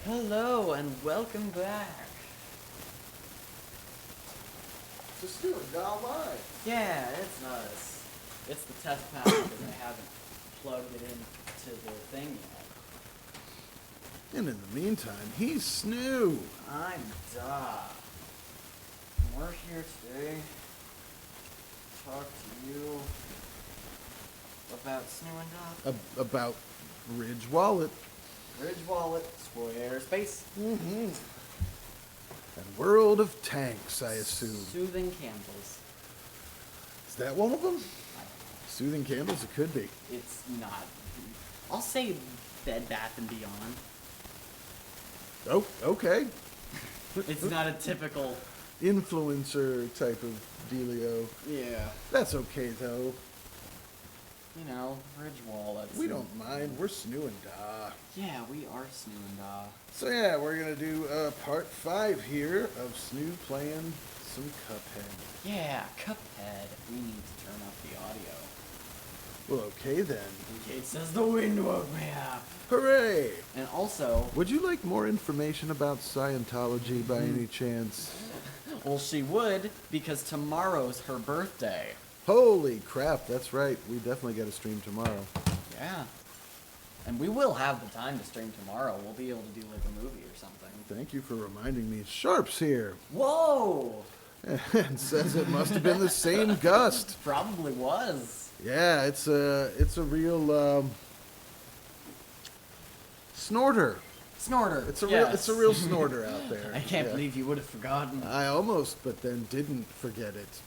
Hello and welcome back. It's a student doll line. Yeah, it's us. It's the test pass because I haven't plugged it into the thing yet. And in the meantime, he's Snoo. I'm Duh. We're here today to talk to you about Snoo and Duh. About Ridge Wallet. Ridge Wallet, Squarespace. Mm-hmm. And World of Tanks, I assume. Soothing Candles. Is that one of them? Soothing Candles? It could be. It's not. I'll say Bed Bath and Beyond. Oh, okay. It's not a typical... Influencer type of dealio. Yeah. That's okay, though. You know, Ridge Wallets. We don't mind. We're Snoo and Da. Yeah, we are Snoo and Da. So yeah, we're going to do part 5 here of Snoo playing some Cuphead. Yeah, Cuphead. We need to turn up the audio. Well, okay then. It says the wind woke me up. Hooray! And also... Would you like more information about Scientology by any chance? Well, she would, because tomorrow's her birthday. Holy crap, that's right. We definitely got to stream tomorrow. Yeah. And we will have the time to stream tomorrow. We'll be able to do like a movie or something. Thank you for reminding me. Sharp's here. Whoa! And says it must have been the same gust. Probably was. Yeah, it's a real snorter. Snorter. It's a yes. real snorter out there. I can't Yeah. believe you would have forgotten. I almost, but then didn't forget it.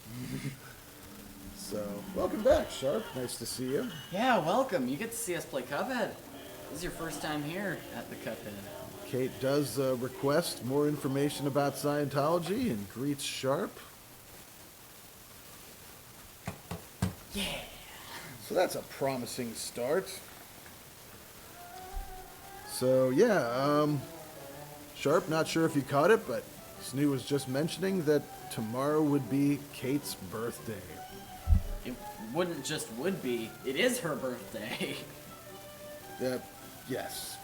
So, welcome back, Sharp. Nice to see you. Yeah, welcome. You get to see us play Cuphead. This is your first time here at the Cuphead. Kate does request more information about Scientology and greets Sharp. Yeah. So that's a promising start. So yeah, Sharp, not sure if you caught it, but Snoo was just mentioning that tomorrow would be Kate's birthday. It wouldn't just would be. It is her birthday. Yes.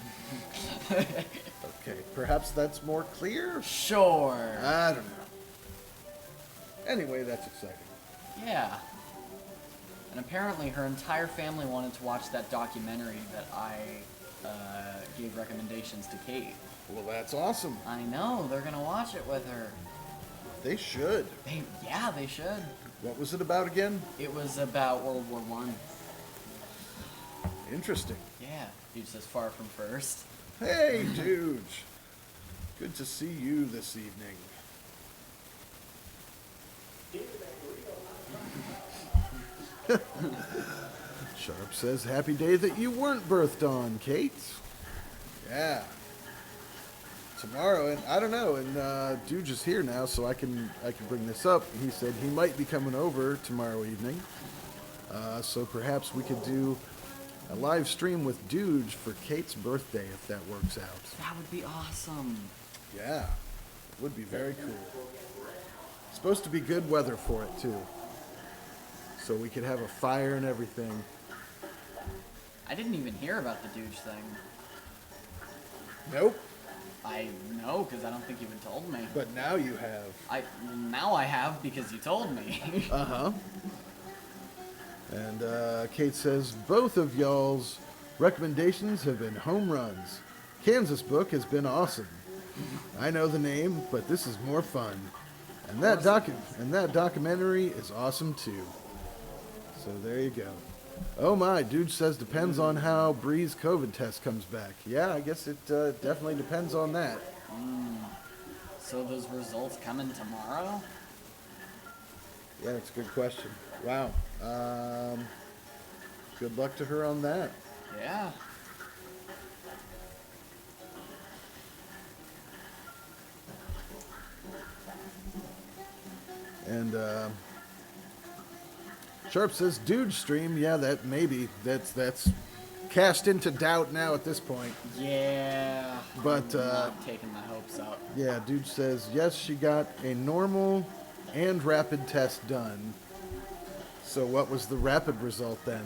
Okay, perhaps that's more clear? Sure. I don't know. Anyway, that's exciting. Yeah. And apparently her entire family wanted to watch that documentary that I gave recommendations to Kate. Well, that's awesome. I know, they're gonna watch it with her. They should. They should. What was it about again? It was about World War One. Interesting. Yeah, dude says far from first. Hey, dude. Good to see you this evening. Sharp says, happy day that you weren't birthed on, Kate. Yeah. Tomorrow, and I don't know, and Dude is here now, so I can bring this up. He said he might be coming over tomorrow evening. So perhaps we could do a live stream with Dude for Kate's birthday if that works out. That would be awesome. Yeah, it would be very cool. Supposed to be good weather for it too. So we could have a fire and everything. I didn't even hear about the douche thing. Nope. I know, because I don't think you even told me. But now you have. Now I have, because you told me. Uh-huh. And Kate says, both of y'all's recommendations have been home runs. Kansas book has been awesome. I know the name, but this is more fun. And that documentary is awesome too. So there you go. Oh my, Dude says depends on how Bree's COVID test comes back. Yeah, I guess it definitely depends on that. So those results coming tomorrow? Yeah, that's a good question. Wow. Good luck to her on that. Yeah. And Sharp says, Dude stream. Yeah, that maybe. That's cast into doubt now at this point. Yeah. But I'm not taking my hopes up. yeah, Dude says, yes, she got a normal and rapid test done. So what was the rapid result then?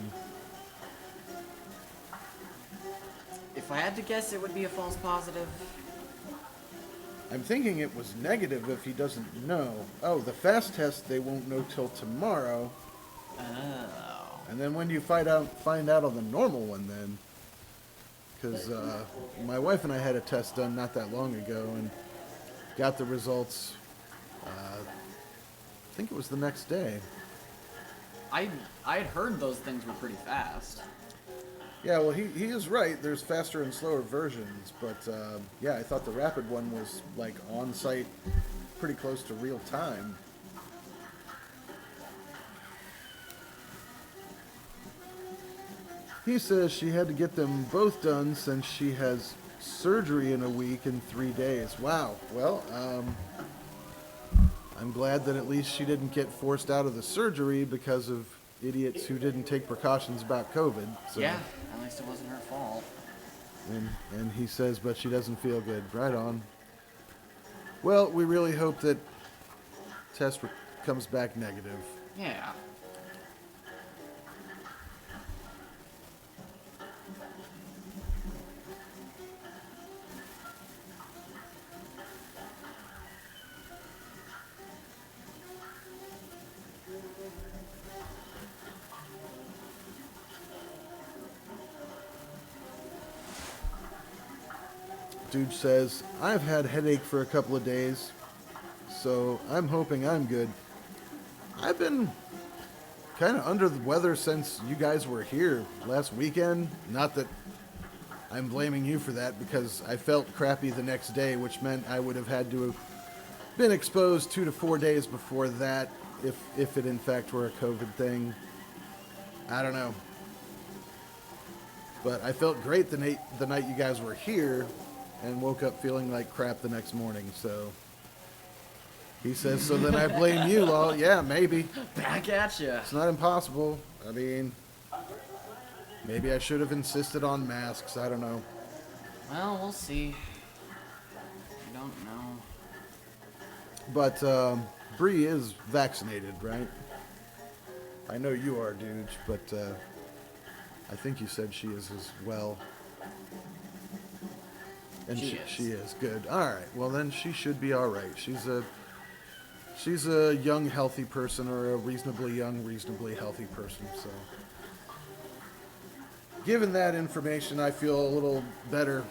If I had to guess, it would be a false positive. I'm thinking it was negative if he doesn't know. Oh, the fast test they won't know till tomorrow. Oh. And then when do you find out on the normal one then? Because my wife and I had a test done not that long ago and got the results. I think it was the next day. I had heard those things were pretty fast. Yeah, well, he is right. There's faster and slower versions, but yeah, I thought the rapid one was like on site, pretty close to real time. He says she had to get them both done since she has surgery in a week and 3 days. Wow. Well, I'm glad that at least she didn't get forced out of the surgery because of idiots who didn't take precautions about COVID. So. Yeah, at least it wasn't her fault. And he says, but she doesn't feel good. Right on. Well, we really hope that test comes back negative. Yeah. Dude says, I've had headache for a couple of days, so I'm hoping I'm good. I've been kind of under the weather since you guys were here last weekend. Not that I'm blaming you for that, because I felt crappy the next day, which meant I would have had to have been exposed 2 to 4 days before that, if it in fact were a COVID thing. I don't know. But I felt great the night you guys were here, and woke up feeling like crap the next morning, so... He says, so then I blame you, lol. Yeah, maybe. Back at ya. It's not impossible. I mean, maybe I should have insisted on masks. I don't know. Well, we'll see. I don't know. But Bree is vaccinated, right? I know you are, dude, but I think you said she is as well. And she is good. All right. Well, then she should be all right. She's a young, healthy person, or a reasonably young, reasonably healthy person. So, given that information, I feel a little better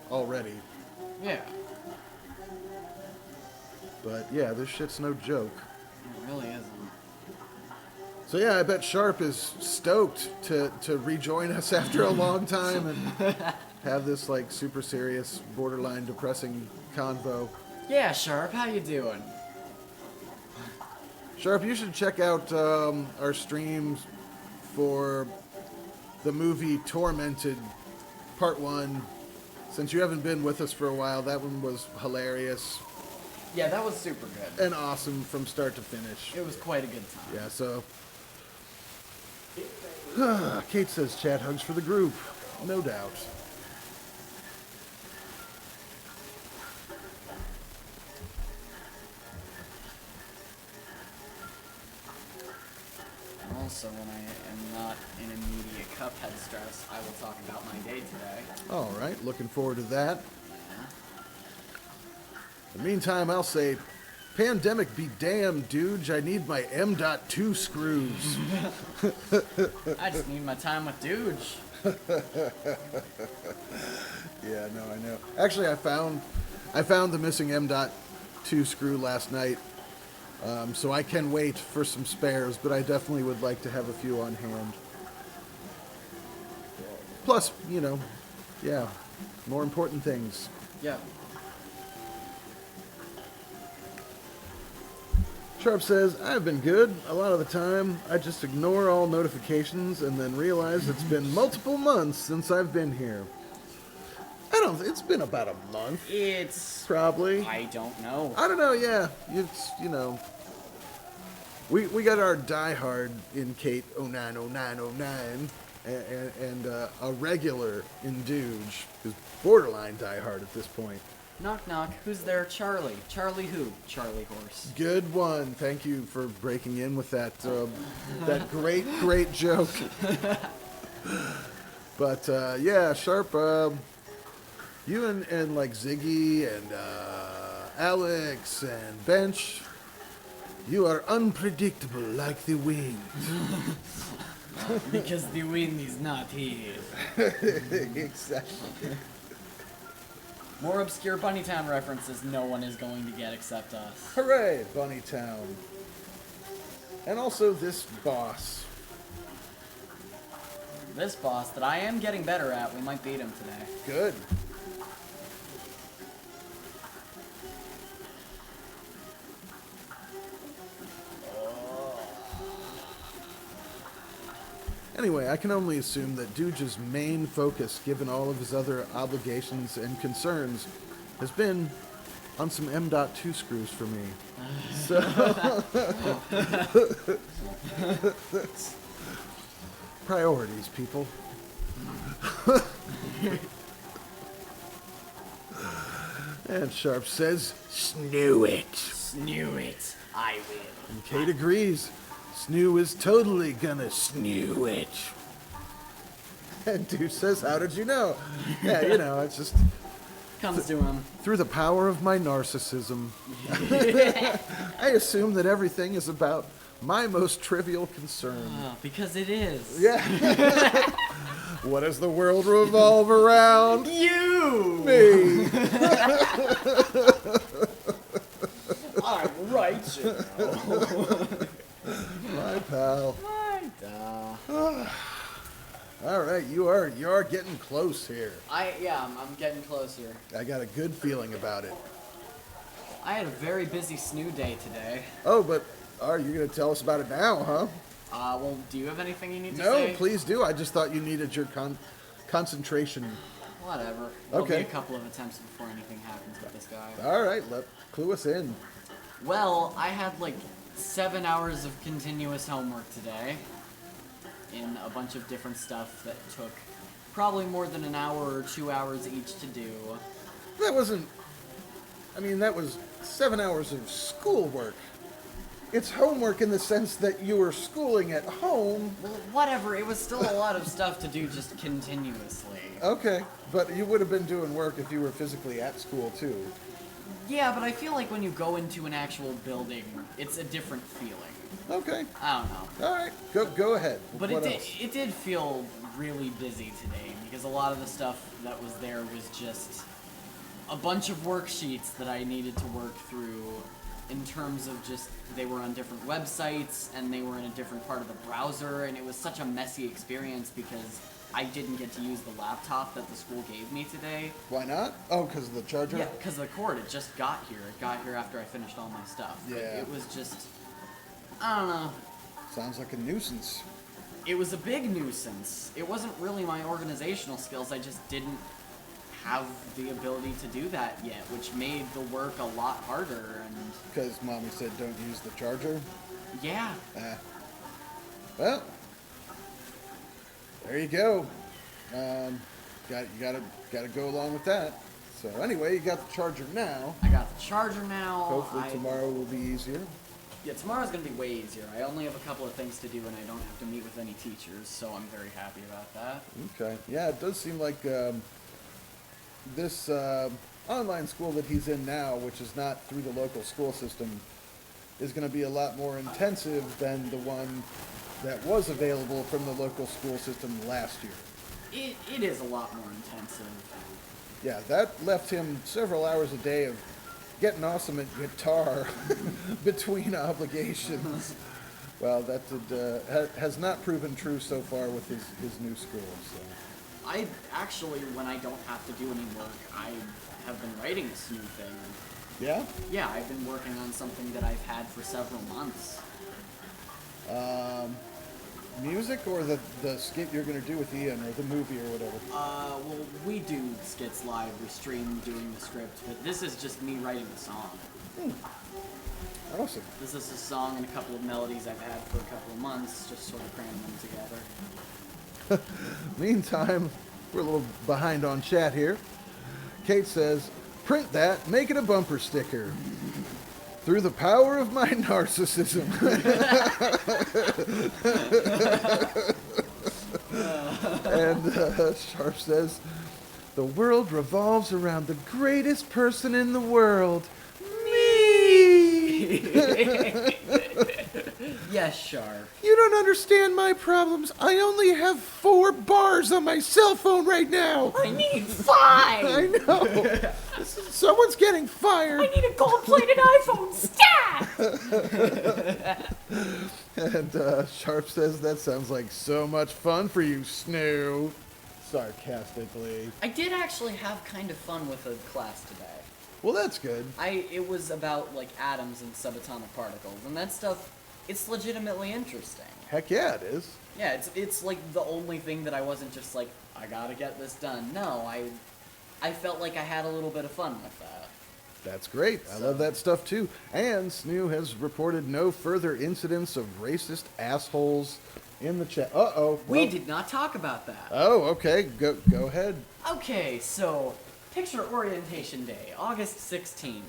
already. Yeah. But yeah, this shit's no joke. It really isn't. So yeah, I bet Sharp is stoked to rejoin us after a long time and have this like super serious, borderline depressing convo. Yeah, Sharp, how you doing? Sharp, you should check out our streams for the movie Tormented Part 1. Since you haven't been with us for a while, that one was hilarious. Yeah, that was super good. And awesome from start to finish. It was quite a good time. Yeah, so... Kate says chat hugs for the group. No doubt. Also, when I am not in immediate Cuphead stress, I will talk about my day today. All right, looking forward to that. Yeah. In the meantime, I'll say, pandemic be damned, dude. I need my M.2 screws. I just need my time with Dooge. Yeah, no, I know. Actually, I found the missing M.2 screw last night. So I can wait for some spares, but I definitely would like to have a few on hand. Plus, you know, yeah, more important things. Yeah. Sharp says, I've been good. A lot of the time, I just ignore all notifications and then realize it's been multiple months since I've been here. It's been about a month. It's... Probably. I don't know. I don't know, yeah. It's, you know. We got our diehard in Kate 090909 and a regular in Dooge, who's borderline diehard at this point. Knock, knock. Who's there? Charlie. Charlie who? Charlie Horse. Good one. Thank you for breaking in with that that great joke. But yeah, Sharp, you and like Ziggy Alex and Bench, you are unpredictable like the wind. Because the wind is not here. Exactly. More obscure Bunnytown references no one is going to get except us. Hooray, Bunnytown. And also this boss. This boss that I am getting better at, we might beat him today. Good. Anyway, I can only assume that Dooge's main focus, given all of his other obligations and concerns, has been on some M.2 screws for me. So, priorities, people. And Sharp says, snoo it. Snoo it, I will. And Kate agrees. Snoo is totally gonna snoo it. And Dude says, how did you know? Yeah, it's just Comes to him. through the power of my narcissism. I assume that everything is about my most trivial concern. Because it is. Yeah. What does the world revolve around? You! Me. I'm right, you know. My pal. Right, All right, you are getting close here. I'm getting closer. I got a good feeling about it. I had a very busy snoo day today. Oh, but are you going to tell us about it now, huh? Well, do you have anything you need to No, say? please do. I just thought you needed your concentration. Whatever. There'll Okay. be a couple of attempts before anything happens with this guy. All right, clue us in. Well, I had like 7 hours of continuous homework today in a bunch of different stuff that took probably more than an hour or 2 hours each to do. That was 7 hours of schoolwork. It's homework in the sense that you were schooling at home. Well, whatever. It was still a lot of stuff to do just continuously. Okay, but you would have been doing work if you were physically at school, too. Yeah, but I feel like when you go into an actual building, it's a different feeling. Okay, I don't know. all right, go ahead. But What it else? did feel really busy today because a lot of the stuff that was there was just a bunch of worksheets that I needed to work through in terms of just they were on different websites and they were in a different part of the browser, and it was such a messy experience because I didn't get to use the laptop that the school gave me today. Why not? Oh, because of the charger? Yeah, because the cord, it just got here. It got here after I finished all my stuff. But Yeah. it was just, I don't know. Sounds like a nuisance. It was a big nuisance. It wasn't really my organizational skills. I just didn't have the ability to do that yet, which made the work a lot harder. And Because Mommy said don't use the charger? yeah, Well, there you go. You gotta go along with that. So anyway, you got the charger now. I got the charger now. Hopefully tomorrow will be easier. Yeah, tomorrow's gonna be way easier. I only have a couple of things to do, and I don't have to meet with any teachers, so I'm very happy about that. Okay. Yeah, it does seem like this online school that he's in now, which is not through the local school system, is going to be a lot more intensive than the one that was available from the local school system last year. It is a lot more intensive. Yeah, that left him several hours a day of getting awesome at guitar between obligations. Well, that has not proven true so far with his new school. So. I actually, when I don't have to do any work, I have been writing this new thing. Yeah? Yeah, I've been working on something that I've had for several months. Music or the skit you're going to do with Ian or the movie or whatever? Well, we do skits live, we stream doing the script, but this is just me writing the song. Awesome. This is a song and a couple of melodies I've had for a couple of months, just sort of cramming them together. Meantime, we're a little behind on chat here. Kate says, print that, make it a bumper sticker. Through the power of my narcissism. And Sharp says, the world revolves around the greatest person in the world, Yes, Sharp. You don't understand my problems. I only have 4 bars on my cell phone right now. I need 5! I know. Someone's getting fired. I need a gold-plated iPhone stat! And Sharp says, that sounds like so much fun for you, Snoo. Sarcastically. I did actually have kind of fun with a class today. Well, that's good. It was about, like, atoms and subatomic particles, and that stuff, it's legitimately interesting. Heck yeah, it is. Yeah, it's like the only thing that I wasn't just like, I gotta get this done. No, I felt like I had a little bit of fun with that. That's great. I love that stuff too. And Snoo has reported no further incidents of racist assholes in the chat. Uh-oh. We did not talk about that. Oh, okay. Go ahead. Okay, so picture orientation day, August 16th.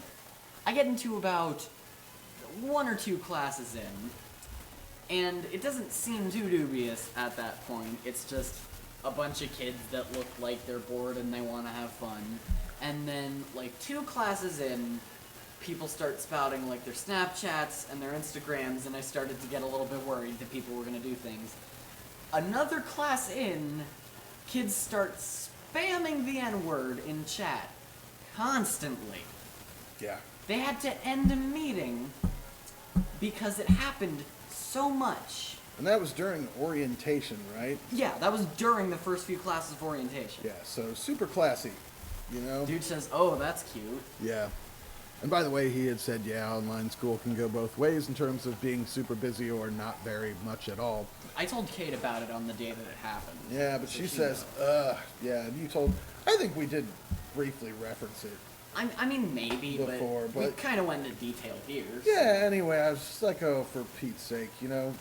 I get into about 1 or 2 classes in, and it doesn't seem too dubious at that point. It's just a bunch of kids that look like they're bored and they want to have fun. And then, like, 2 classes in, people start spouting, like, their Snapchats and their Instagrams, and I started to get a little bit worried that people were going to do things. Another class in, kids start spamming the N-word in chat constantly. Yeah. They had to end a meeting because it happened so much. And that was during orientation, right? Yeah, that was during the first few classes of orientation. Yeah, so super classy, you know? Dude says, oh, that's cute. Yeah. And by the way, he had said, yeah, online school can go both ways in terms of being super busy or not very much at all. I told Kate about it on the day that it happened. Yeah, but So she says, yeah, and you told, I think we did briefly reference it. I mean, maybe, Before, we but- kind of went into detail here. so- Yeah, anyway, I was just like, oh, for Pete's sake, you know,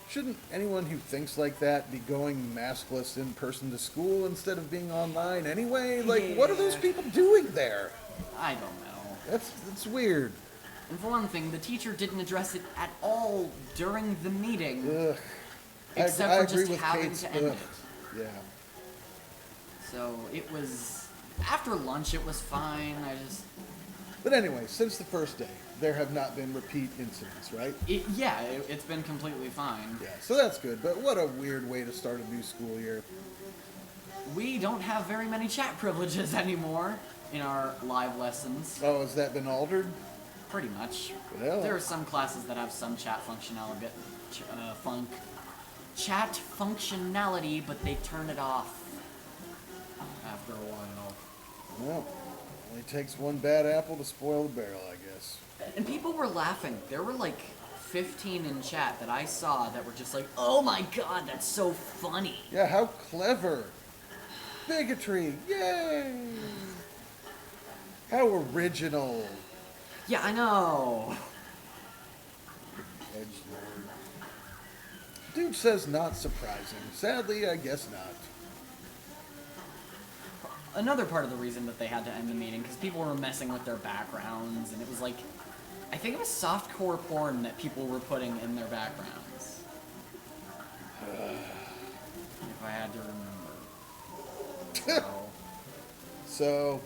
shouldn't anyone who thinks like that be going maskless in person to school instead of being online anyway? Like, what are those Yeah. people doing there? I don't know. That's weird. And for one thing, the teacher didn't address it at all during the meeting, Ugh. except I for agree just with having Kate's, to end ugh. it. Yeah. So it was... After lunch, it was fine. But anyway, since the first day, there have not been repeat incidents, right? It's been completely fine. Yeah, so that's good. But what a weird way to start a new school year. We don't have very many chat privileges anymore in our live lessons. Oh, has that been altered? Pretty much. Well. There are some classes that have some chat functionality, chat functionality, but they turn it off after a while. Well, only takes one bad apple to spoil the barrel, I guess. And people were laughing. There were like 15 in chat that I saw that were just like, oh my god, that's so funny. Yeah, how clever. Bigotry, yay! How original. Yeah, I know. Edgelord. Dude says not surprising. Sadly, I guess not. Another part of the reason that they had to end the meeting, because people were messing with their backgrounds, and it was like, I think it was softcore porn that people were putting in their backgrounds. If I had to remember. So,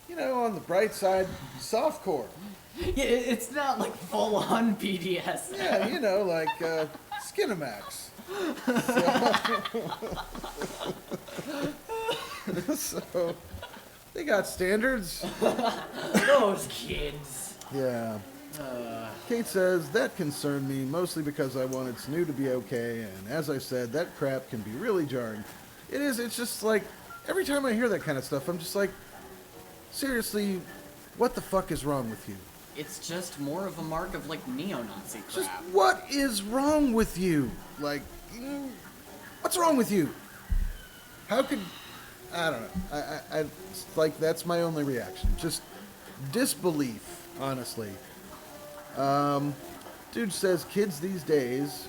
you know, on the bright side, softcore. Yeah, it's not like full-on BDS. Yeah, you know, like Skinamax. So, they got standards. Those kids. Yeah. Kate says, that concerned me mostly because I wanted Snoo to be okay, and as I said, that crap can be really jarring. It is, it's just like, every time I hear that kind of stuff, I'm just like, seriously, what the fuck is wrong with you? It's just more of a mark of, like, neo-Nazi crap. Just what is wrong with you? Like, what's wrong with you? How could, I don't know. I like, that's my only reaction. Just disbelief, honestly. Dude says kids these days,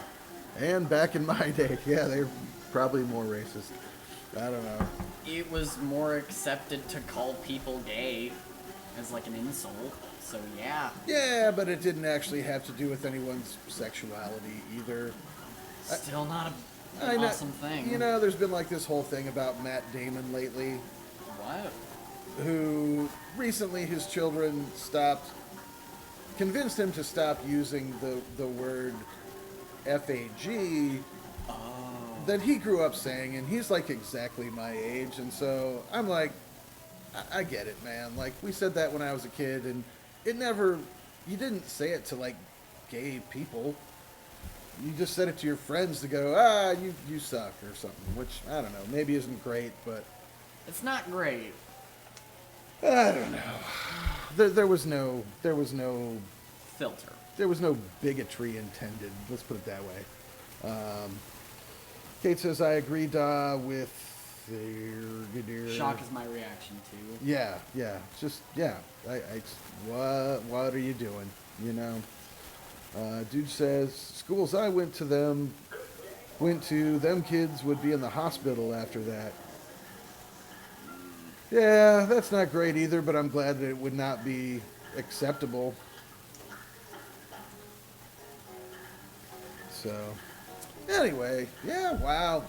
and back in my day, yeah, they're probably more racist. I don't know. It was more accepted to call people gay as, like, an insult. So, yeah. Yeah, but it didn't actually have to do with anyone's sexuality either. Still not I an know, awesome thing. You know, there's been like this whole thing about Matt Damon lately, What? who recently his children stopped convinced him to stop using the word FAG that he grew up saying, and he's like exactly my age, and so I'm like, I get it, man. Like, we said that when I was a kid, and it never, you didn't say it to, like, gay people. You just said it to your friends to go, you suck, or something, which, I don't know, maybe isn't great, but... It's not great. I don't know. There was no Filter. There was no bigotry intended. Let's put it that way. Kate says, I agree, with... Shock is my reaction, too. Yeah. Just, yeah. What are you doing? You know? Dude says, schools I went to, them kids would be in the hospital after that. Yeah, that's not great either, but I'm glad that it would not be acceptable. So, anyway, yeah, wow.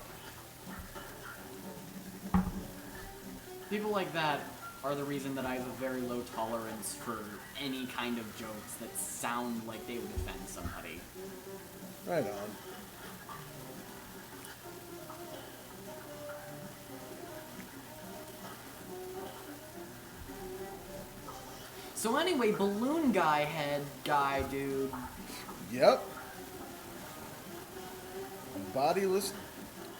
People like that are the reason that I have a very low tolerance for any kind of jokes that sound like they would offend somebody. Right on. So anyway, balloon guy head guy dude. Yep. Bodiless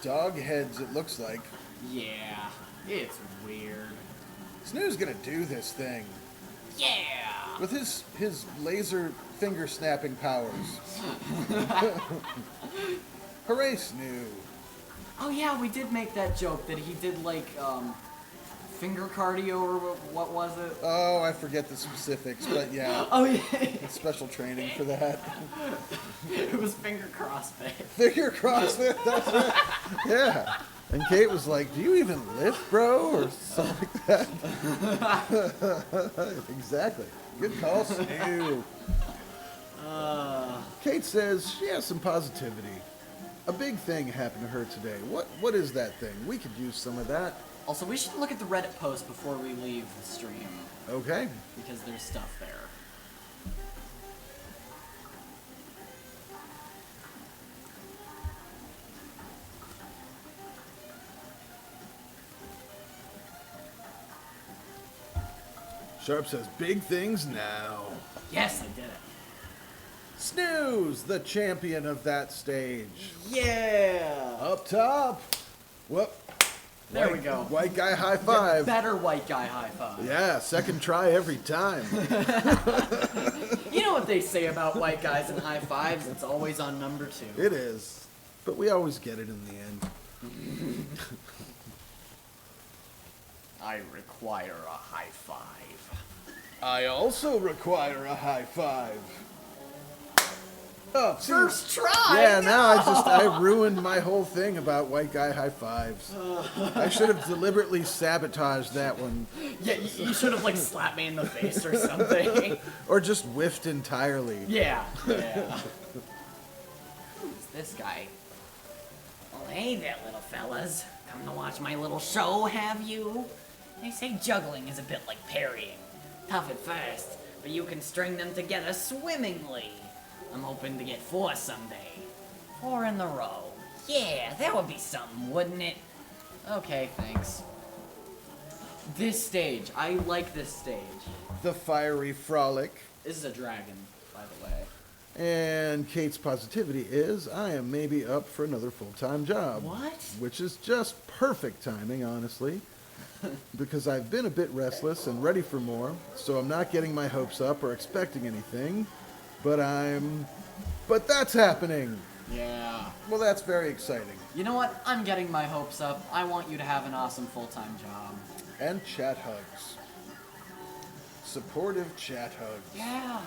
dog heads, it looks like. Yeah, it's weird. Snoo's gonna do this thing. Yeah! With his laser finger snapping powers. Hooray, Snoo. Oh yeah, we did make that joke that he did like, finger cardio or what was it? Oh, I forget the specifics, but yeah. Oh yeah. Special training for that. It was finger CrossFit. Finger CrossFit, that's right. Yeah. And Kate was like, do you even lift, bro? Or something like that. Exactly. Good call, Snoo. Kate says she has some positivity. A big thing happened to her today. What is that thing? We could use some of that. Also, we should look at the Reddit post before we leave the stream. Okay. Because there's stuff there. Sharp says, big things now. Yes, I did it. Snooze, the champion of that stage. Yeah! Up top. Whoop. There we go. White guy high five. Better white guy high five. Yeah, second try every time. You know what they say about white guys and high fives? It's always on number 2. It is. But we always get it in the end. I require a high five. I also require a high five. Oh, see, First try! yeah, now I ruined my whole thing about white guy high fives. I should have deliberately sabotaged that one. Yeah, you should have, like, slapped me in the face or something. Or just whiffed entirely. Yeah. Who's this guy? Well, hey there, little fellas. Come to watch my little show, have you? They say juggling is a bit like parrying. Tough at first, but you can string them together swimmingly. I'm hoping to get 4 someday. 4 in a row. Yeah, that would be something, wouldn't it? Okay, thanks. This stage. I like this stage. The fiery frolic. This is a dragon, by the way. And Kate's positivity is, I am maybe up for another full-time job. What? Which is just perfect timing, honestly. Because I've been a bit restless and ready for more, so I'm not getting my hopes up or expecting anything. But that's happening. Yeah. Well, that's very exciting. You know what? I'm getting my hopes up. I want you to have an awesome full-time job. And chat hugs. Supportive chat hugs. Yeah.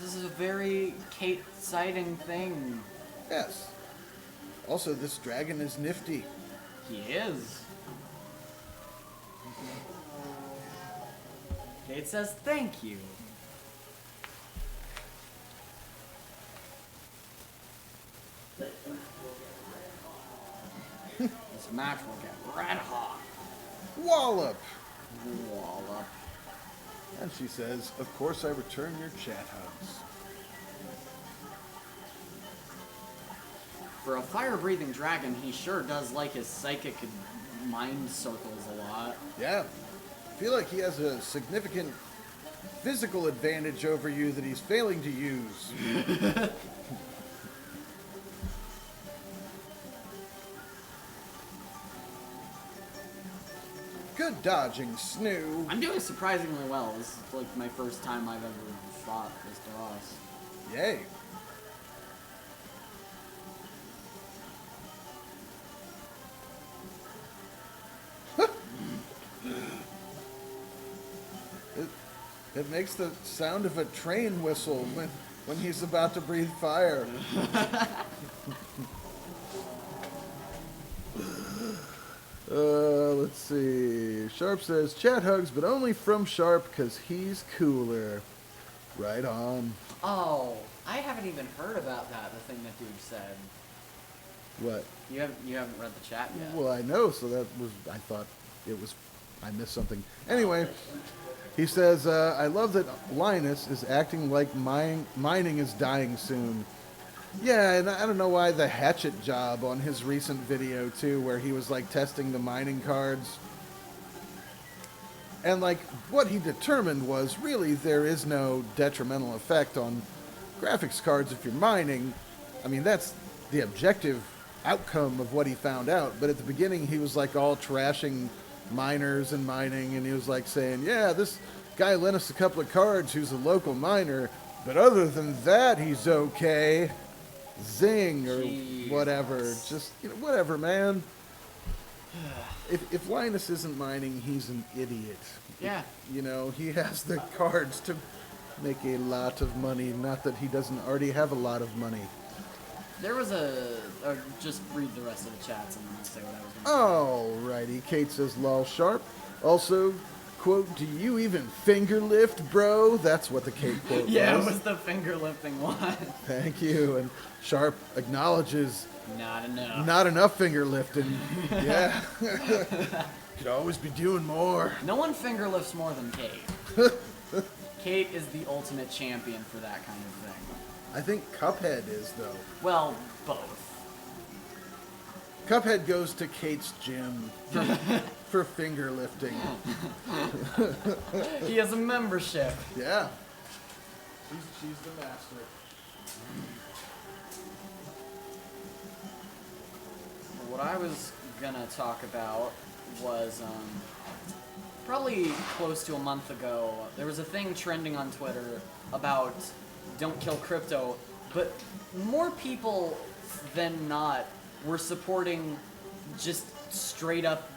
This is a very Kate-citing thing. Yes. Also, this dragon is nifty. He is. Kate says thank you. This match will get red hot. Wallop. Wallop. And she says, of course I return your chat hugs. For a fire-breathing dragon, he sure does like his psychic mind circles a lot. Yeah. I feel like he has a significant physical advantage over you that he's failing to use. Good dodging, Snoo. I'm doing surprisingly well. This is like my first time I've ever fought this boss. Yay. It makes the sound of a train whistle when he's about to breathe fire. Let's see. Sharp says, chat hugs, but only from Sharp because he's cooler. Right on. Oh, I haven't even heard about that, the thing that dude said. What? You haven't read the chat yet. Well, I know, so that was, I thought it was, I missed something. Anyway, he says, I love that Linus is acting like mining is dying soon. Yeah, and I don't know why the hatchet job on his recent video, too, where he was, like, testing the mining cards. And, like, what he determined was, really, there is no detrimental effect on graphics cards if you're mining. I mean, that's the objective outcome of what he found out. But at the beginning, he was, like, all trashing miners and mining, and he was, like, saying, yeah, this guy lent us a couple of cards who's a local miner, but other than that, he's okay. Zing, or Jeez. whatever. Just, you know, whatever, man. If Linus isn't mining, he's an idiot. Yeah. You know, he has the cards to make a lot of money. Not that he doesn't already have a lot of money. There was just read the rest of the chats and then I'll say what I was going to say. Alrighty. Kate says, lol sharp. Also, quote, do you even finger lift, bro? That's what the Kate quote Yeah, was. it was the finger lifting one. Thank you. And Sharp acknowledges Not enough. not enough finger lifting. Yeah. Could always be doing more. No one finger lifts more than Kate. Kate is the ultimate champion for that kind of thing. I think Cuphead is, though. Well, both. Cuphead goes to Kate's gym for finger lifting. He has a membership. Yeah. She's the master. What I was gonna talk about was probably close to a month ago, there was a thing trending on Twitter about don't kill crypto, but more people than not were supporting just straight up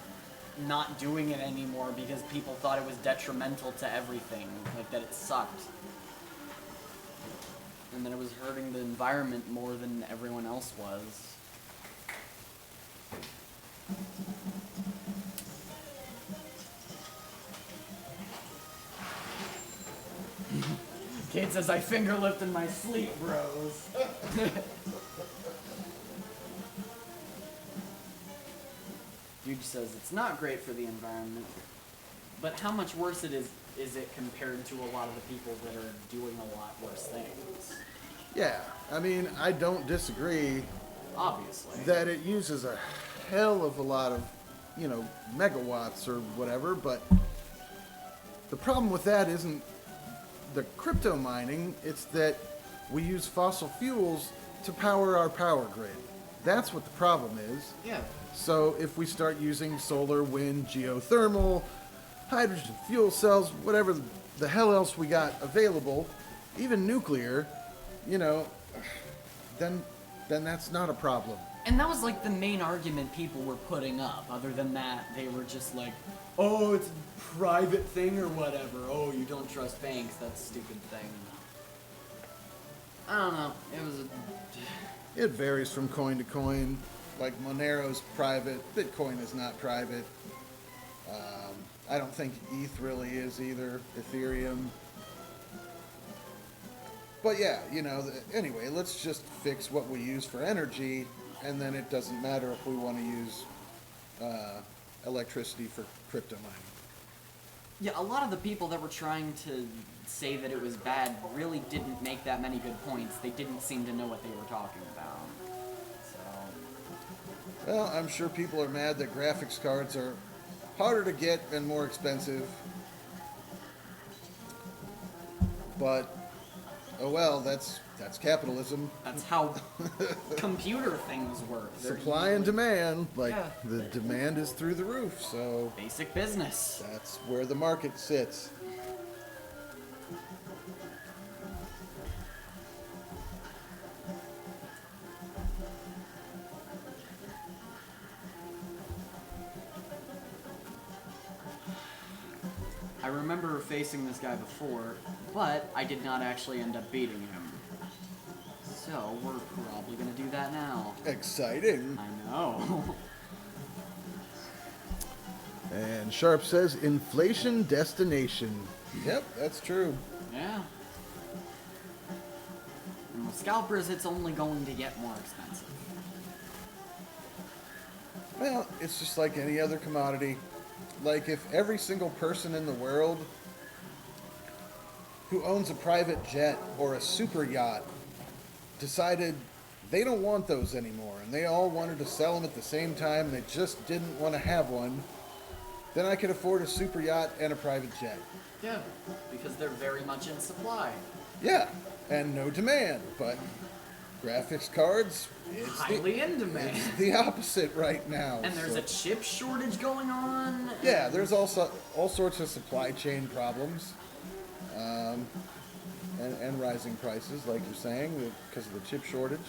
not doing it anymore because people thought it was detrimental to everything, like that it sucked. And that it was hurting the environment more than everyone else was. Kate says, I finger lift in my sleep, bros. Dude says, it's not great for the environment, but how much worse is it compared to a lot of the people that are doing a lot worse things? Yeah, I mean, I don't disagree Obviously. that it uses a hell of a lot of, you know, megawatts or whatever, but the problem with that isn't the crypto mining, it's that we use fossil fuels to power our power grid. That's what the problem is. Yeah. So if we start using solar, wind, geothermal, hydrogen fuel cells, whatever the hell else we got available, even nuclear, you know, then that's not a problem. And that was like the main argument people were putting up. Other than that, they were just like, oh, it's a private thing or whatever. Oh, you don't trust banks. That's a stupid thing. I don't know. It was a... It varies from coin to coin. Like Monero's private, Bitcoin is not private. I don't think ETH really is either, Ethereum. But yeah, you know, anyway, let's just fix what we use for energy, and then it doesn't matter if we want to use electricity for crypto mining. Yeah, a lot of the people that were trying to say that it was bad really didn't make that many good points. They didn't seem to know what they were talking about. So, Well, I'm sure people are mad that graphics cards are harder to get and more expensive. But, oh well, that's capitalism. that's how computer things work. They're Supply and demand. Like, Yeah. the demand is through the roof, so basic business. that's where the market sits. I remember facing this guy before, but I did not actually end up beating him. So, we're probably gonna do that now. Exciting. I know. And Sharp says, inflation destination. Yep, that's true. Yeah. And with scalpers, it's only going to get more expensive. Well, it's just like any other commodity. Like, if every single person in the world who owns a private jet or a super yacht decided they don't want those anymore, and they all wanted to sell them at the same time, and they just didn't want to have one, then I could afford a super yacht and a private jet. Yeah, because they're very much in supply. Yeah, and no demand, but graphics cards, Highly in demand. it's the opposite right now. And there's so- a chip shortage going on. Yeah, there's also all sorts of supply chain problems, and rising prices, like you're saying, because of the chip shortage.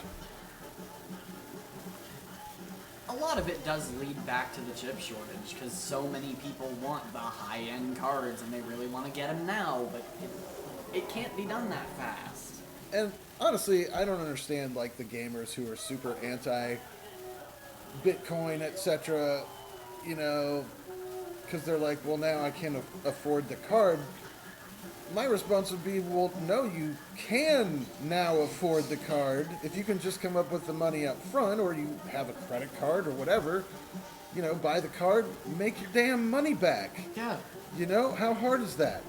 A lot of it does lead back to the chip shortage, because so many people want the high-end cards and they really want to get them now, but it can't be done that fast. And honestly, I don't understand like the gamers who are super anti Bitcoin, etc. You know, because they're like, well, now I can't afford the card. My response would be, well, no, you can now afford the card if you can just come up with the money up front, or you have a credit card or whatever. You know, buy the card, make your damn money back. Yeah. You know, how hard is that?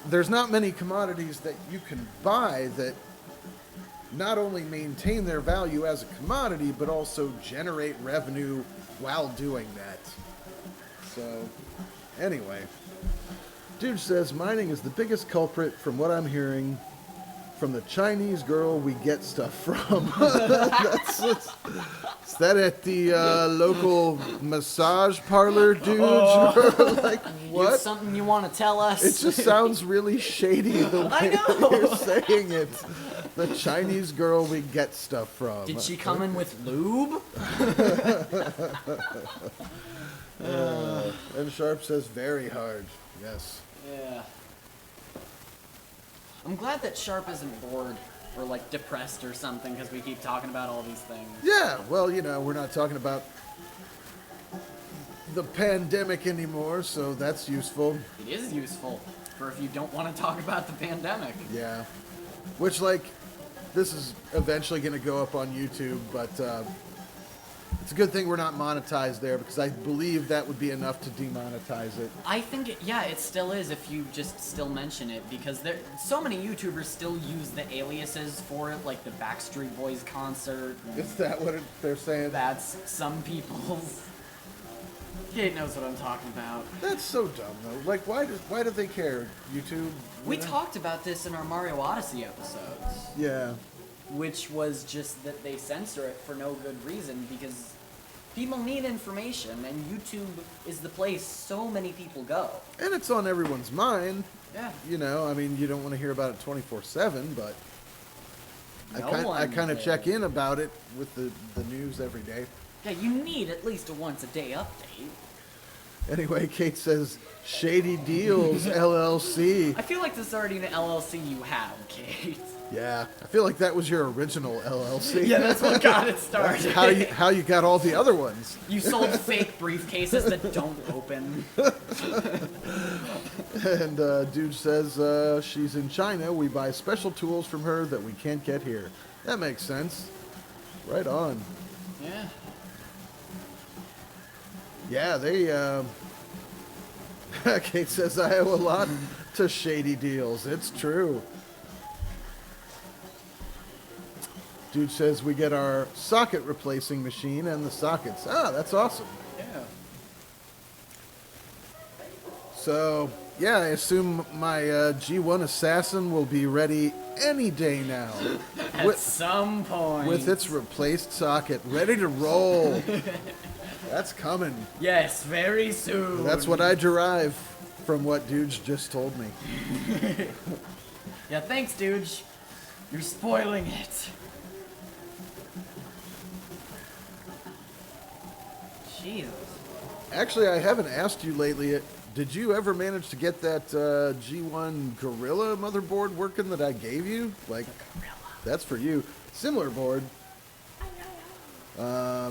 There's not many commodities that you can buy that not only maintain their value as a commodity, but also generate revenue while doing that. So, anyway. Dude says mining is the biggest culprit from what I'm hearing from the Chinese girl we get stuff from. Is that at the local massage parlor, dude? Like, You have what? something you want to tell us? It just sounds really shady the I way know. you're saying it. The Chinese girl we get stuff from. Did she come in with lube? And Sharp says very hard. Yes. Yeah. I'm glad that Sharp isn't bored or like depressed or something because we keep talking about all these things. Yeah, well, you know, we're not talking about the pandemic anymore, so that's useful. It is useful for if you don't want to talk about the pandemic. Yeah. Which, like, this is eventually going to go up on YouTube, but it's a good thing we're not monetized there, because I believe that would be enough to demonetize it. I think, it still is if you just still mention it, because so many YouTubers still use the aliases for it, like the Backstreet Boys concert. Is that what they're saying? That's some people's... Kate knows what I'm talking about. That's so dumb, though. Like, why do they care? YouTube? We talked about this in our Mario Odyssey episodes. Yeah. Which was just that they censor it for no good reason, because people need information, and YouTube is the place so many people go. And it's on everyone's mind. Yeah. You know, I mean, you don't want to hear about it 24/7, but I kind of check in about it with the news every day. Yeah, you need at least a once-a-day update. Anyway, Kate says, Shady Deals, LLC. I feel like this is already an LLC you have, Kate. Yeah, I feel like that was your original LLC. Yeah, that's what got it started. how you got all the other ones. You sold fake briefcases that don't open. And dude says she's in China. We buy special tools from her that we can't get here. That makes sense. Right on. Yeah. Yeah, Kate says, I owe a lot to shady deals. It's true. Dude says we get our socket replacing machine and the sockets. Ah, that's awesome. Yeah. So, yeah, I assume my G1 Assassin will be ready any day now. At some point. With its replaced socket, ready to roll. That's coming. Yes, very soon. That's what I derive from what Dudes just told me. Yeah, thanks, dude. You're spoiling it. Jesus. Actually, I haven't asked you lately. Did you ever manage to get that G1 Gorilla motherboard working that I gave you? Like, that's for you. Similar board.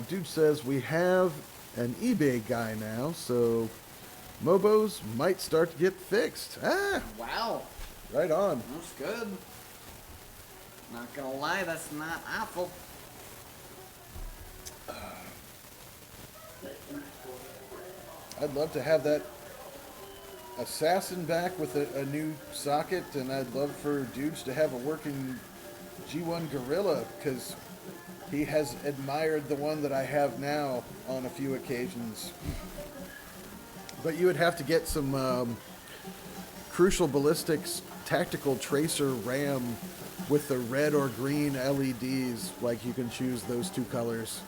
Dude says we have an eBay guy now, so Mobos might start to get fixed. Ah, Wow. right on. That's good. Not gonna lie, that's not awful. I'd love to have that Assassin back with a new socket, and I'd love for Dudes to have a working G1 Gorilla, because he has admired the one that I have now on a few occasions. But you would have to get some Crucial Ballistics Tactical Tracer RAM with the red or green LEDs, like you can choose those two colors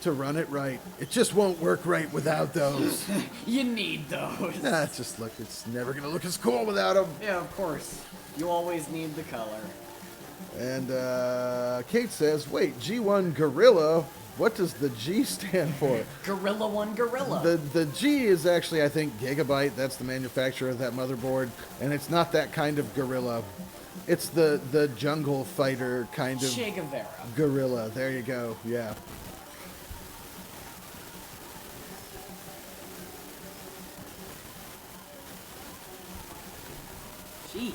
to run it right. It just won't work right without those. You need those. Nah, it's just look, it's never gonna look as cool without them. Yeah, of course. You always need the color. And Kate says, wait, G1 Gorilla, what does the G stand for? Gorilla One Gorilla. The G is actually, I think, Gigabyte. That's the manufacturer of that motherboard. And it's not that kind of gorilla. It's the jungle fighter kind of Che Guevara. gorilla. There you go. Yeah. Jeez.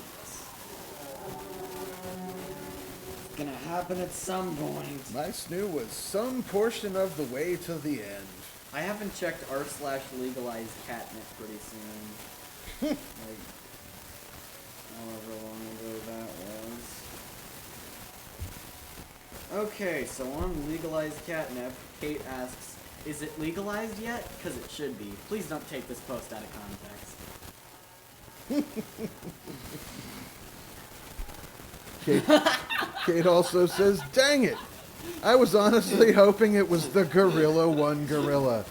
It's gonna happen at some point. My snoo was some portion of the way to the end. I haven't checked r/legalized catnip pretty soon. Like, however long ago that was. Okay, so on legalized catnip, Kate asks, is it legalized yet? Because it should be. Please don't take this post out of context. Kate also says, dang it. I was honestly hoping it was the Gorilla One Gorilla.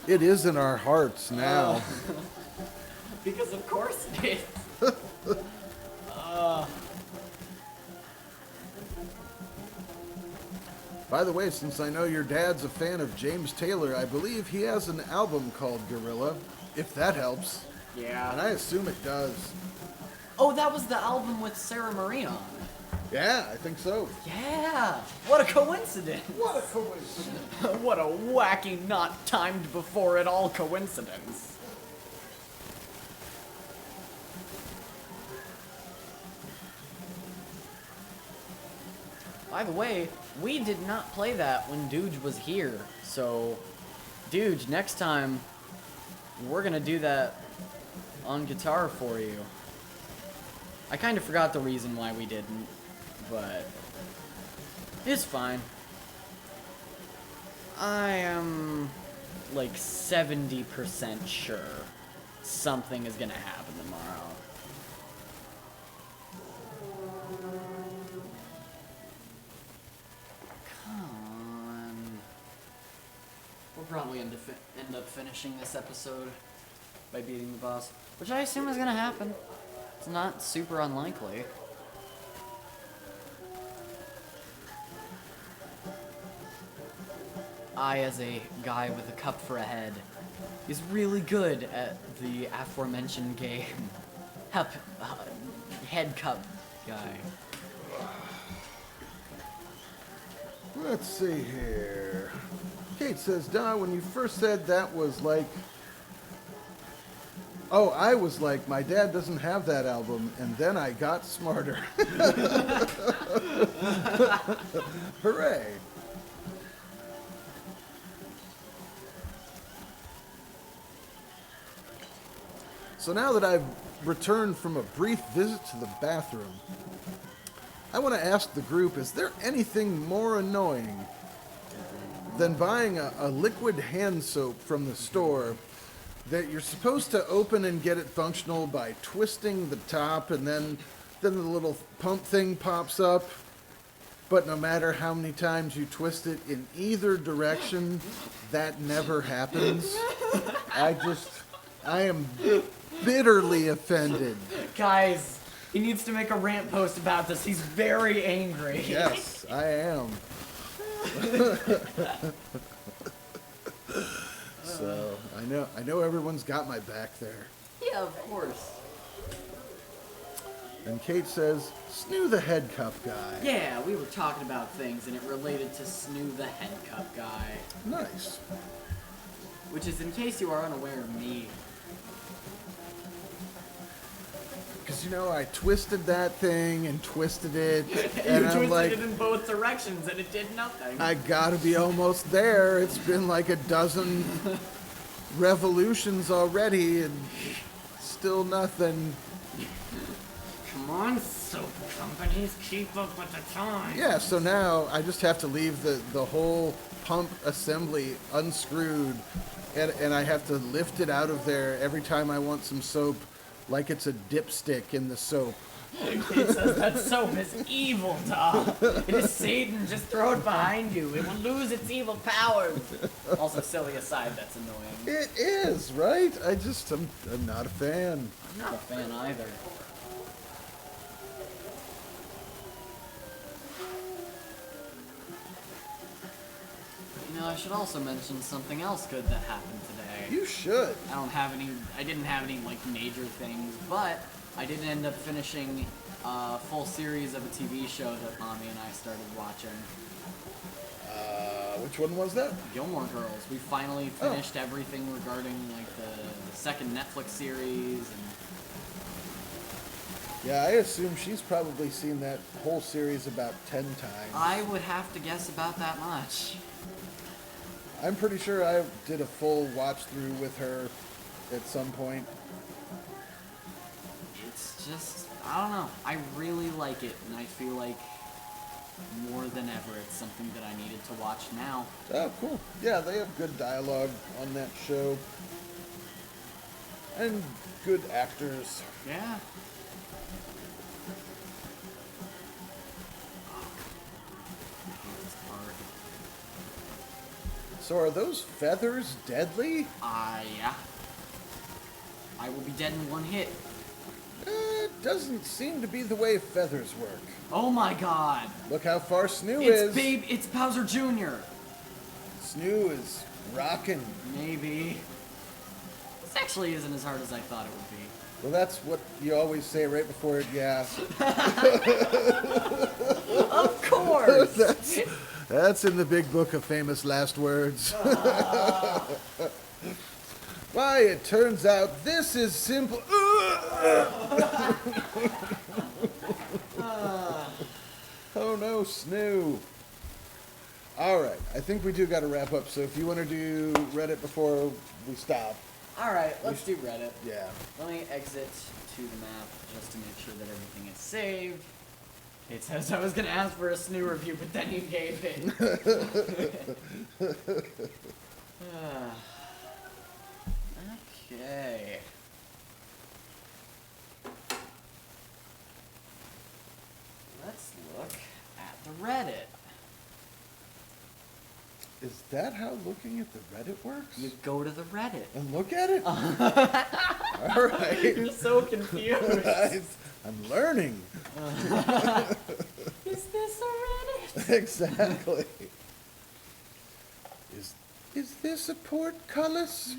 It is in our hearts now. Because of course it is. By the way, since I know your dad's a fan of James Taylor, I believe he has an album called Gorilla, if that helps. And Yeah. I assume it does. Oh, that was the album with Sarah Marie on. Yeah, I think so. Yeah. What a coincidence. What a coincidence. What a wacky, not timed before it all coincidence. By the way, we did not play that when Dooge was here. So, Dooge, next time, we're gonna do that on guitar for you. I kind of forgot the reason why we didn't, but it's fine. I am like 70% sure something is gonna happen tomorrow. Come on. We'll probably end up finishing this episode by beating the boss, which I assume is gonna happen. It's not super unlikely. I, as a guy with a cup for a head, is really good at the aforementioned game. Head cup guy. Let's see here. Kate says, Don, when you first said that was like... Oh, I was like, my dad doesn't have that album, and then I got smarter. Hooray. So now that I've returned from a brief visit to the bathroom, I want to ask the group, is there anything more annoying than buying a liquid hand soap from the store that you're supposed to open and get it functional by twisting the top, and then the little pump thing pops up, but no matter how many times you twist it in either direction, that never happens? I am bitterly offended. Guys, he needs to make a rant post about this. He's very angry. Yes, I am. So I know everyone's got my back there. Yeah, of course. And Kate says, Snoo the head cup guy. Yeah, we were talking about things, and it related to Snoo the head cup guy. Nice. Which is, in case you are unaware, me. Because, you know, I twisted that thing and twisted it. And and you I'm twisted like, it in both directions, and it did nothing. I gotta be almost there. It's been like a dozen revolutions already, and still nothing. Come on, soap companies, keep up with the time. Yeah, so now I just have to leave the whole pump assembly unscrewed, and I have to lift it out of there every time I want some soap, like it's a dipstick in the soap. It says that soap is evil, Tom. It is Satan. Just throw it behind you. It will lose its evil powers. Also, silly aside, that's annoying. It is, right? I'm not a fan. I'm not a fan either. You know, I should also mention something else good that happened today. You should. I didn't have any, like, major things, but I did end up finishing a full series of a TV show that Mommy and I started watching. Which one was that? Gilmore Girls. We finally finished everything regarding, like, the second Netflix series, and Yeah, I assume she's probably seen that whole series about 10 times. I would have to guess about that much. I'm pretty sure I did a full watch through with her at some point. It's just, I don't know. I really like it, and I feel like more than ever it's something that I needed to watch now. Oh, cool. Yeah, they have good dialogue on that show. And good actors. Yeah. So are those feathers deadly? Yeah. I will be dead in one hit. It doesn't seem to be the way feathers work. Oh my god. Look how far Snoo It's is. it's Bowser Jr. Snoo is rocking. Maybe. This actually isn't as hard as I thought it would be. Well, that's what you always say right before it, yeah. Of course! That's in the big book of famous last words. Why, it turns out this is simple. Oh no, Snoo. All right, I think we do got to wrap up. So if you want to do Reddit before we stop. Alright, let's do Reddit. Yeah. Let me exit to the map just to make sure that everything is saved. It says I was going to ask for a Snoo review, but then you gave it. Okay. Let's look at the Reddit. Is that how looking at the Reddit works? You go to the Reddit. And look at it? All right. You're so confused. I'm learning. Is this a Reddit? Exactly. Is this a portcullis?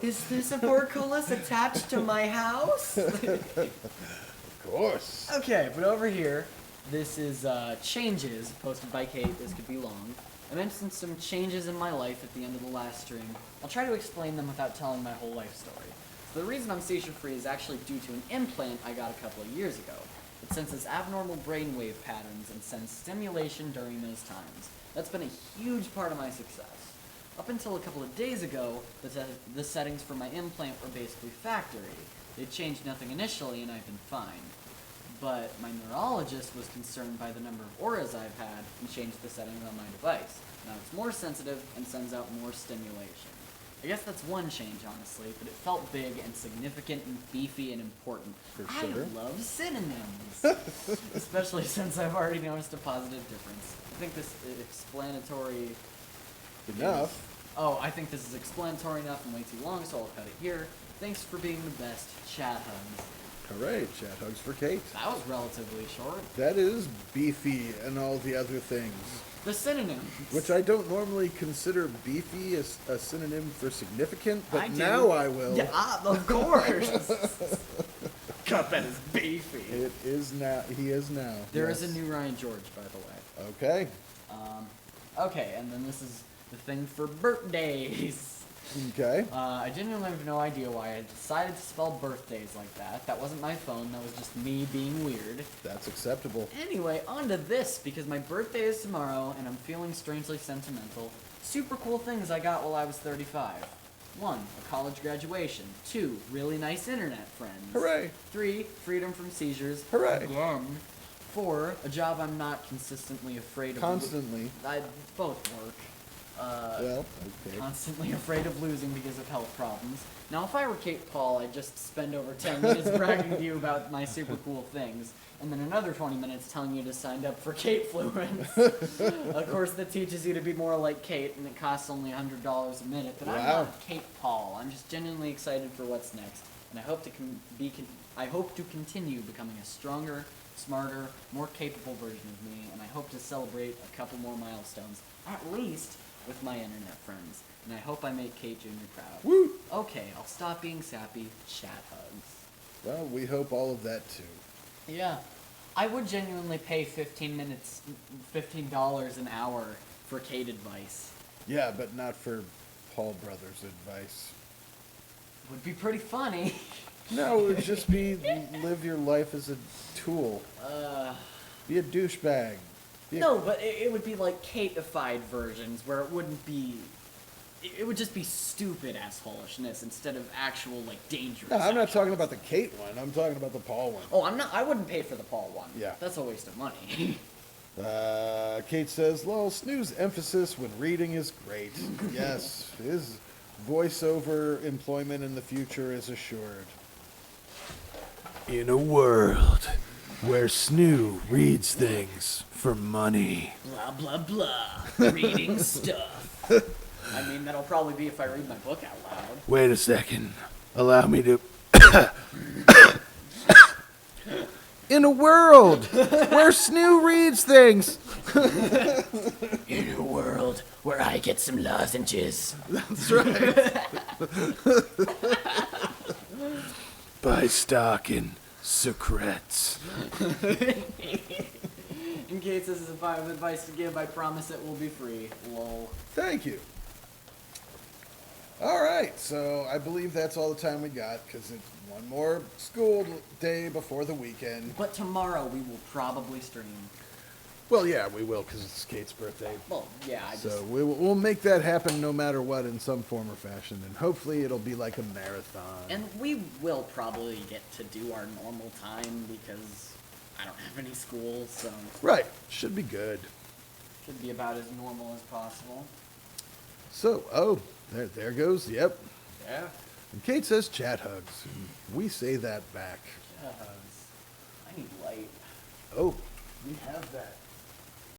Is this a portcullis attached to my house? Of course. Okay, but over here, this is changes posted by Kate. This could be long. I mentioned some changes in my life at the end of the last stream. I'll try to explain them without telling my whole life story. So the reason I'm seizure-free is actually due to an implant I got a couple of years ago. It senses abnormal brainwave patterns and sends stimulation during those times. That's been a huge part of my success. Up until a couple of days ago, the settings for my implant were basically factory. They changed nothing initially and I've been fine. But my neurologist was concerned by the number of auras I've had and changed the settings on my device. Now it's more sensitive and sends out more stimulation. I guess that's one change, honestly, but it felt big and significant and beefy and important. For sure. I love synonyms, especially since I've already noticed a positive difference. I think this is explanatory Enough. I think this is explanatory enough and way too long, so I'll cut it here. Thanks for being the best. Chat hugs. Hooray, chat hugs for Kate. That was relatively short. That is beefy and all the other things. The synonyms. Which I don't normally consider beefy as a synonym for significant, but I do. Now I will. Yeah, of course. Cuphead is beefy. It is now. He is now. There yes. is a new Ryan George, by the way. Okay. Okay, and then this is the thing for birthdays. Okay. I genuinely have no idea why I decided to spell birthdays like that. That wasn't my phone, that was just me being weird. That's acceptable. Anyway, on to this, because my birthday is tomorrow, and I'm feeling strangely sentimental. Super cool things I got while I was 35. 1, a college graduation. 2, really nice internet friends. Hooray. 3, freedom from seizures. Hooray. Again. 4, a job I'm not consistently afraid of. Constantly. Both work. Well, okay. Constantly afraid of losing because of health problems. Now, if I were Kate Paul, I'd just spend over 10 minutes bragging to you about my super cool things, and then another 20 minutes telling you to sign up for Kate Fluence. Of course, that teaches you to be more like Kate, and it costs only $100 a minute. But I'm Wow. not Kate Paul. I'm just genuinely excited for what's next, and I hope to continue becoming a stronger, smarter, more capable version of me, and I hope to celebrate a couple more milestones, at least with my internet friends, and I hope I make Kate Jr. proud. Woo! Okay, I'll stop being sappy. Chat hugs. Well, we hope all of that too. Yeah, I would genuinely pay $15 an hour for Kate advice. Yeah, but not for Paul Brothers advice. Would be pretty funny. No, it would just be live your life as a tool. Be a douchebag. No, but it would be like Kate-ified versions where it wouldn't be. It would just be stupid assholishness instead of actual like dangerous. No, I'm not actions. talking about the Kate one. I'm talking about the Paul one. Oh, I'm not. I wouldn't pay for the Paul one. Yeah. That's a waste of money. Kate says, lol, Snoo's emphasis when reading is great. Yes, his voiceover employment in the future is assured. In a world where Snoo reads things for money. Blah blah blah. Reading stuff. I mean, that'll probably be if I read my book out loud. Wait a second. Allow me to... In a world where Snoo reads things. In a world where I get some lozenges. That's right. Buy stock in secrets. In case this is a bit of advice to give, I promise it will be free. Lol. Thank you. All right, so I believe that's all the time we got because it's one more school day before the weekend. But tomorrow we will probably stream. Well, yeah, we will because it's Kate's birthday. Well, yeah, So we'll make that happen no matter what in some form or fashion, and hopefully it'll be like a marathon. And we will probably get to do our normal time because I don't have any school, so Right, should be good. should be about as normal as possible. So, there goes, yep. Yeah. And Kate says chat hugs. And we say that back. I need light. Oh, we have that.